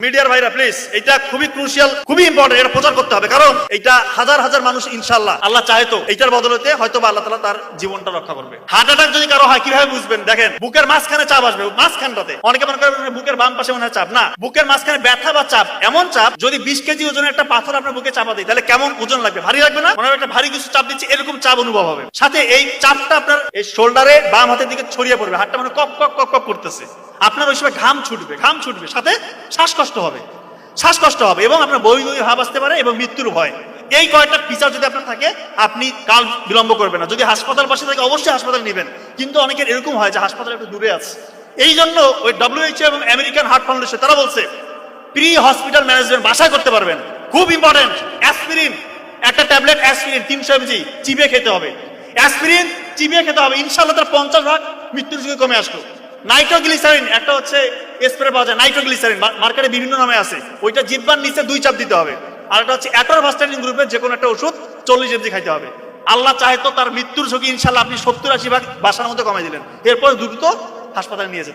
মিডিয়ার ভাইরা প্লিজ, এটা খুবই ক্রুশিয়াল, খুবই ইম্পর্টেন্ট, এটা প্রচার করতে হবে। কারণ এটা হাজার হাজার মানুষ ইনশাআল্লাহ আল্লাহ চায় তো এইটার বদলতে হয়তো বা আল্লাহ তাআলা তার জীবনটা রক্ষা করবে। হার্ট অ্যাটাক যদি কারো হয় কিভাবে বুঝবেন? দেখেন, বুকের মাঝখানে চাপ আসবে, মাঝখানটাতে। অনেকে মনে করেন বুকের বাম পাশে মনে হয় চাপ, না, বুকের মাঝখানে ব্যথা বা চাপ, এমন চাপ যদি 20 কেজি ওজনের একটা পাথর আপনার বুকে চাপা দেয় তাহলে কেমন ওজন লাগবে? ভারী লাগবে না? মনে হয় একটা ভারী কিছু চাপ দিচ্ছে, এরকম চাপ অনুভব হবে। সাথে এই চাপটা আপনার এই শোল্ডারে বাম হাতের দিকে ছড়িয়ে পড়বে, হাতটা মানে কক কক কক কক করতেছে। আপনার ওই সময় ঘাম ছুটবে, সাথে শ্বাসকষ্ট হবে এবং আপনার বই ভাব আসতে পারে এবং মৃত্যুর ভয়। এই কয়েকটা ফিচার যদি আপনার থাকে, আপনি কাল বিলম্ব করবেন না। যদি হাসপাতাল পাশে থাকে অবশ্যই হাসপাতাল নেবেন, কিন্তু অনেকের এরকম হয় যে হাসপাতাল একটু দূরে আছে। এই জন্য ওই WHO এবং আমেরিকান হার্ট ফাউন্ডেশন তারা বলছে প্রি হসপিটাল ম্যানেজমেন্ট বাসায় করতে পারবেন। খুব ইম্পর্টেন্ট, অ্যাসপিরিন, একটা ট্যাবলেট অ্যাসপিরিন 300 mg চিবিয়ে খেতে হবে। অ্যাসপিরিন চিবিয়ে খেতে হবে, ইনশাআল্লাহ তার 50% মৃত্যুর ঝুঁকি কমে আসলো। নাইট্রোগ্লিসারিন একটা হচ্ছে স্প্রে পাওয়া যায়, নাইট্রোগ্লিসারিন মার্কেটে বিভিন্ন নামে আছে, ওইটা জিহ্বার নিচে 2 চাপ দিতে হবে। আর একটা হচ্ছে অ্যাটরভাস্টাটিন গ্রুপের যে কোনো একটা ওষুধ 40 mg খাইতে হবে। আল্লাহ চাহে তো তার মৃত্যুর ঝুঁকি ইনশাআল্লাহ আপনি 70-80% বাসার মধ্যে কমাই দিলেন, এরপর দ্রুত হাসপাতালে নিয়ে যেতে।